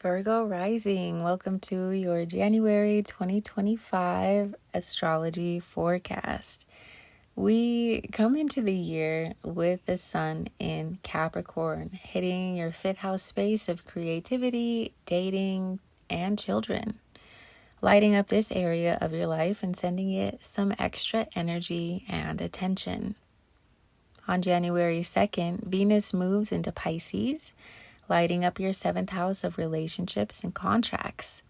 Virgo rising, welcome to your January 2025 astrology forecast. We come into the year with the sun in Capricorn, hitting your fifth house space of creativity, dating, and children, lighting up this area of your life and sending it some extra energy and attention. On January 2nd, Venus moves into Pisces, lighting up your seventh house of relationships and contracts.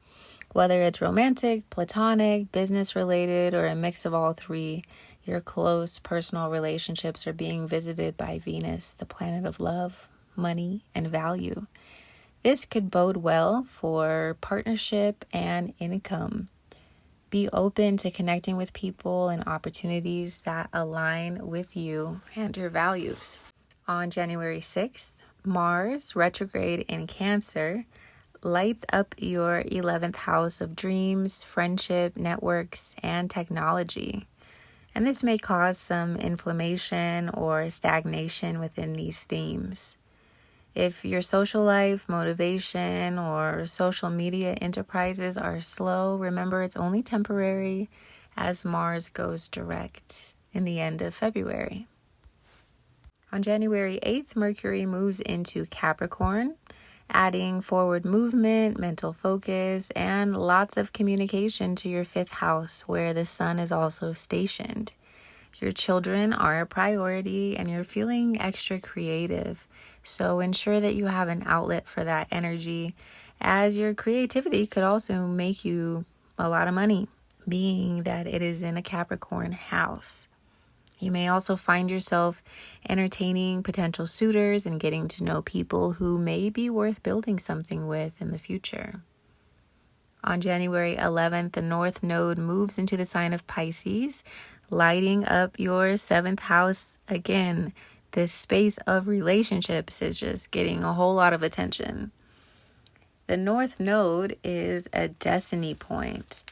Whether it's romantic, platonic, business related, or a mix of all three, your close personal relationships are being visited by Venus, the planet of love, money, and value. This could bode well for partnership and income. Be open to connecting with people and opportunities that align with you and your values. On January 6th, Mars, retrograde in Cancer, lights up your 11th house of dreams, friendship, networks, and technology. And this may cause some inflammation or stagnation within these themes. If your social life, motivation, or social media enterprises are slow, remember it's only temporary as Mars goes direct in the end of February. On January 8th, Mercury moves into Capricorn, adding forward movement, mental focus, and lots of communication to your fifth house, where the sun is also stationed. Your children are a priority and you're feeling extra creative, so ensure that you have an outlet for that energy, as your creativity could also make you a lot of money, being that it is in a Capricorn house. You may also find yourself entertaining potential suitors and getting to know people who may be worth building something with in the future. On January 11th, the North Node moves into the sign of Pisces, lighting up your seventh house again. This space of relationships is just getting a whole lot of attention. The North Node is a destiny point.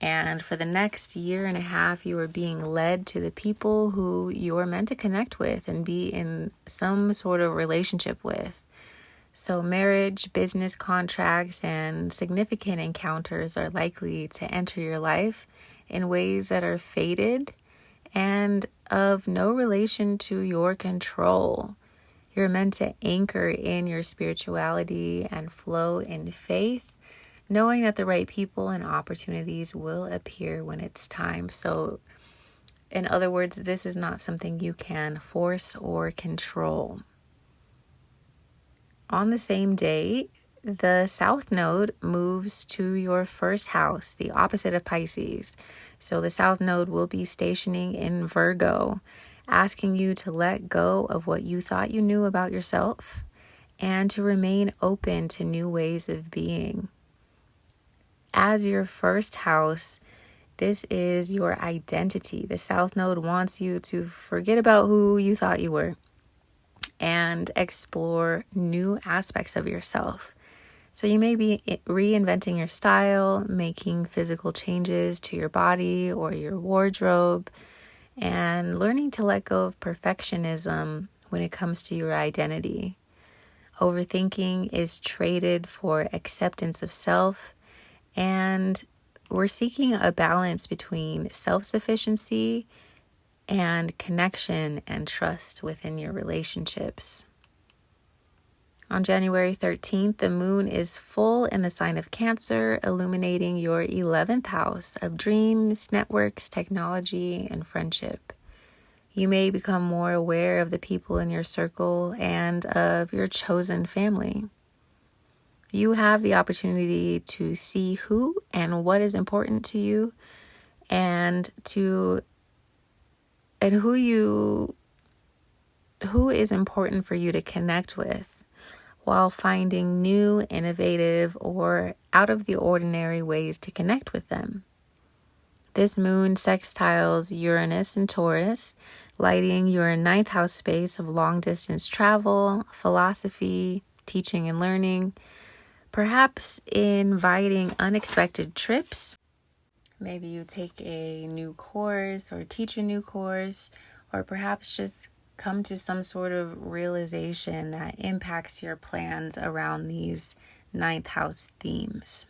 And for the next year and a half, you are being led to the people who you are meant to connect with and be in some sort of relationship with. So marriage, business contracts, and significant encounters are likely to enter your life in ways that are fated and of no relation to your control. You're meant to anchor in your spirituality and flow in faith, knowing that the right people and opportunities will appear when it's time. So, in other words, this is not something you can force or control. On the same day, the South Node moves to your first house, the opposite of Pisces. So the South Node will be stationing in Virgo, asking you to let go of what you thought you knew about yourself and to remain open to new ways of being. As your first house, this is your identity. The South Node wants you to forget about who you thought you were and explore new aspects of yourself. So you may be reinventing your style, making physical changes to your body or your wardrobe, and learning to let go of perfectionism when it comes to your identity. Overthinking is traded for acceptance of self, and we're seeking a balance between self-sufficiency and connection and trust within your relationships. On January 13th, the moon is full in the sign of Cancer, illuminating your 11th house of dreams, networks, technology, and friendship. You may become more aware of the people in your circle and of your chosen family. You have the opportunity to see who and what is important to you and who is important for you to connect with, while finding new, innovative, or out of the ordinary ways to connect with them. This moon sextiles Uranus and Taurus, lighting your ninth house space of long-distance travel, philosophy, teaching and learning, perhaps inviting unexpected trips. Maybe you take a new course or teach a new course, or perhaps just come to some sort of realization that impacts your plans around these ninth house themes.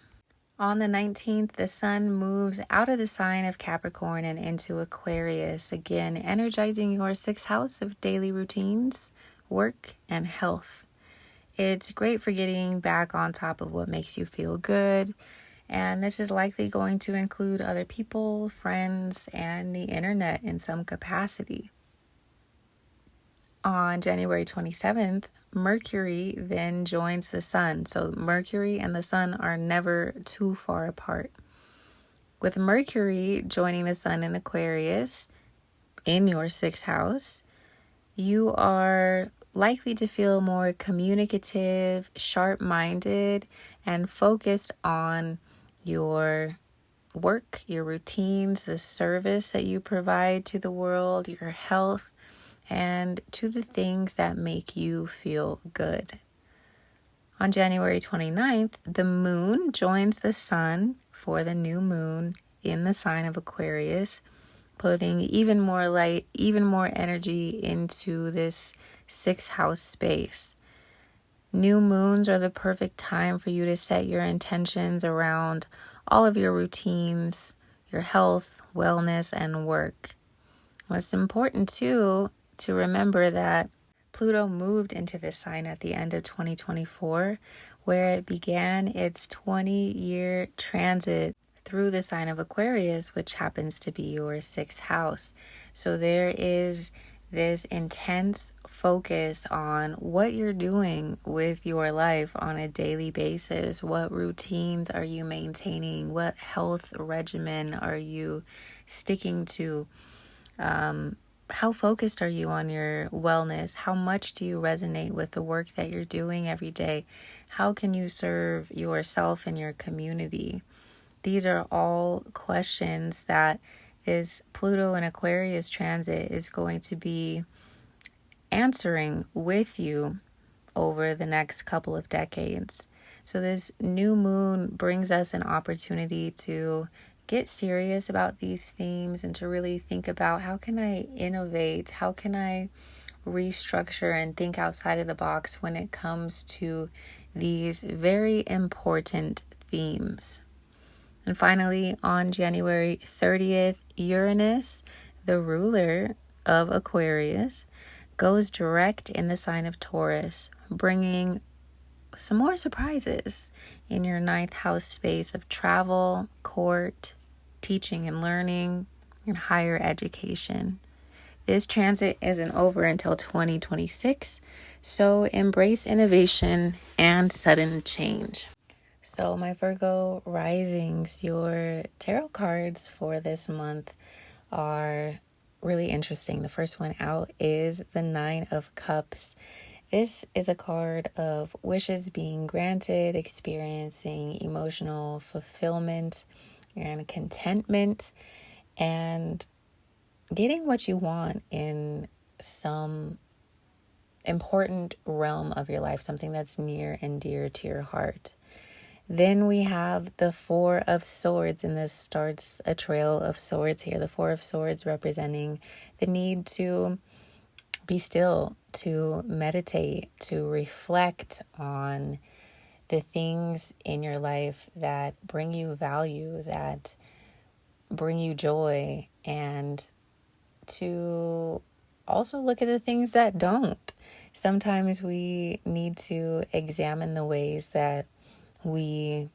On the 19th, the sun moves out of the sign of Capricorn and into Aquarius, again energizing your sixth house of daily routines, work, and health. It's great for getting back on top of what makes you feel good, and this is likely going to include other people, friends, and the internet in some capacity. On January 27th, Mercury then joins the sun. So Mercury and the sun are never too far apart. With Mercury joining the sun in Aquarius in your sixth house, you are likely to feel more communicative, sharp-minded, and focused on your work, your routines, the service that you provide to the world, your health, and to the things that make you feel good. On January 29th, the moon joins the sun for the new moon in the sign of Aquarius, putting even more light, even more energy into this sixth house space. New moons are the perfect time for you to set your intentions around all of your routines, your health, wellness, and work. It's important too to remember that Pluto moved into this sign at the end of 2024, where it began its 20-year transit through the sign of Aquarius, which happens to be your sixth house. So there is this intense focus on what you're doing with your life on a daily basis. What routines are you maintaining? What health regimen are you sticking to? How focused are you on your wellness? How much do you resonate with the work that you're doing every day? How can you serve yourself and your community? These are all questions that this Pluto and Aquarius transit is going to be answering with you over the next couple of decades. So this new moon brings us an opportunity to get serious about these themes and to really think about, how can I innovate? How can I restructure and think outside of the box when it comes to these very important themes? And finally, on January 30th, Uranus, the ruler of Aquarius, goes direct in the sign of Taurus, bringing some more surprises in your ninth house space of travel, court, teaching and learning, and higher education. This transit isn't over until 2026, so embrace innovation and sudden change. So my Virgo risings, your tarot cards for this month are really interesting. The first one out is the Nine of Cups. This is a card of wishes being granted, experiencing emotional fulfillment and contentment, and getting what you want in some important realm of your life, something that's near and dear to your heart. Then we have the Four of Swords, and this starts a trail of swords here. The Four of Swords representing the need to be still, to meditate, to reflect on the things in your life that bring you value, that bring you joy, and to also look at the things that don't. Sometimes we need to examine the ways that we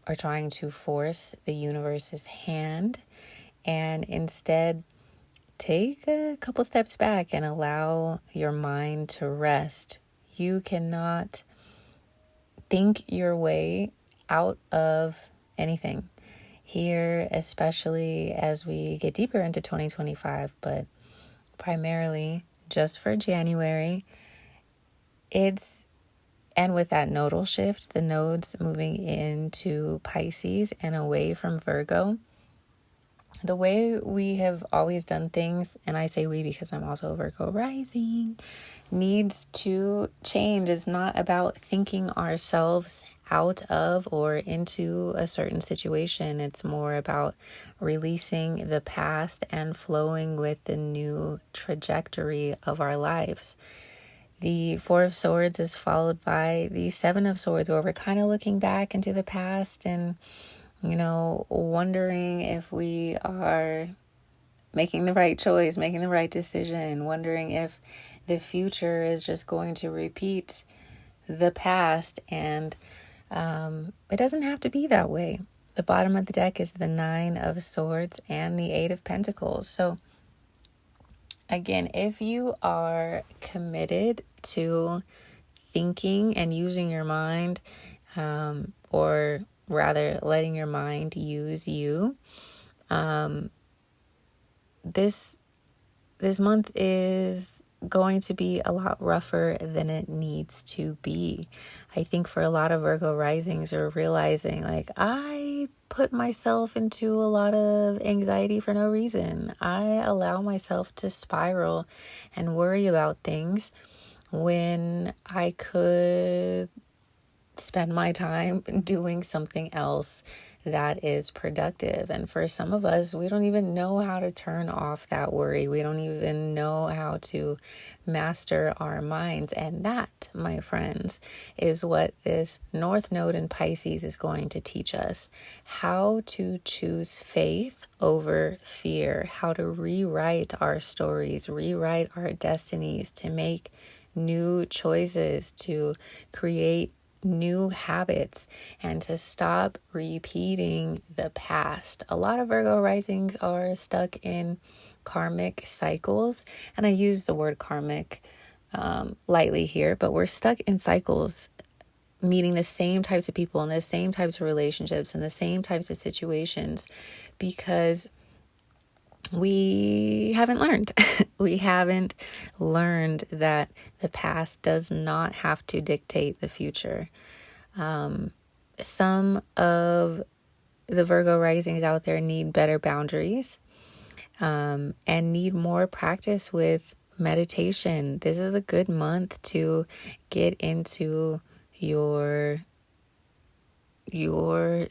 are trying to force the universe's hand, and instead take a couple steps back and allow your mind to rest. You cannot think your way out of anything here, especially as we get deeper into 2025, but primarily just for January. And with that nodal shift, the nodes moving into Pisces and away from Virgo, the way we have always done things, and I say we because I'm also a Virgo rising, needs to change. It's not about thinking ourselves out of or into a certain situation. It's more about releasing the past and flowing with the new trajectory of our lives. The Four of Swords is followed by the Seven of Swords, where we're kind of looking back into the past and, wondering if we are making the right choice, making the right decision, wondering if the future is just going to repeat the past. And it doesn't have to be that way. The bottom of the deck is the Nine of Swords and the Eight of Pentacles. So again, if you are committed to thinking and using your mind, or rather letting your mind use you, this month is going to be a lot rougher than it needs to be. I think for a lot of Virgo risings are realizing, like, I put myself into a lot of anxiety for no reason. I allow myself to spiral and worry about things when I could spend my time doing something else that is productive. And for some of us, we don't even know how to turn off that worry. We don't even know how to master our minds. And that, my friends, is what this North Node in Pisces is going to teach us. How to choose faith over fear, how to rewrite our stories, rewrite our destinies, to make new choices, to create new habits, and to stop repeating the past. A lot of Virgo risings are stuck in karmic cycles, and I use the word karmic lightly here, but we're stuck in cycles, meeting the same types of people and the same types of relationships and the same types of situations because we haven't learned. We haven't learned that the past does not have to dictate the future. Some of the Virgo risings out there need better boundaries, and need more practice with meditation. This is a good month to get into your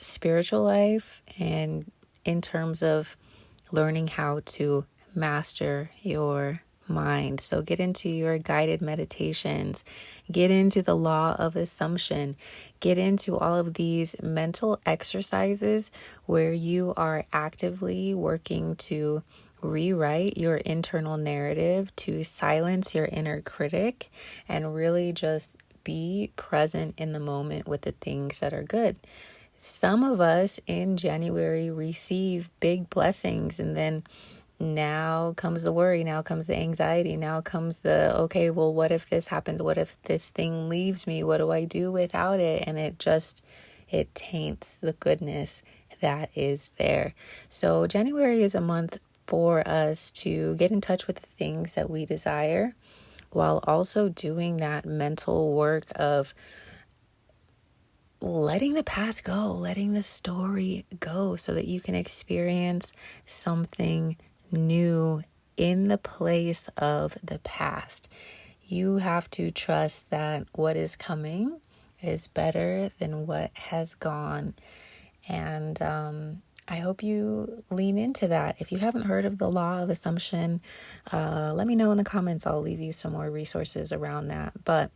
spiritual life, and in terms of learning how to master your mind. So get into your guided meditations, get into the law of assumption, get into all of these mental exercises where you are actively working to rewrite your internal narrative, to silence your inner critic, and really just be present in the moment with the things that are good. Some of us in January receive big blessings, and then now comes the worry, now comes the anxiety, now comes the, okay, well, what if this happens? What if this thing leaves me? What do I do without it? And it taints the goodness that is there. So January is a month for us to get in touch with the things that we desire, while also doing that mental work of letting the past go, letting the story go, so that you can experience something new in the place of the past. You have to trust that what is coming is better than what has gone. And I hope you lean into that. If you haven't heard of the law of assumption, let me know in the comments. I'll leave you some more resources around that. But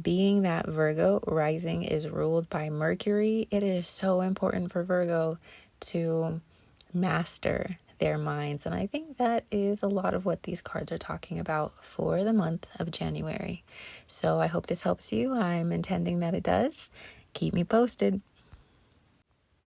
being that Virgo rising is ruled by Mercury, it is so important for Virgo to master their minds. And I think that is a lot of what these cards are talking about for the month of January. So I hope this helps you. I'm intending that it does. Keep me posted.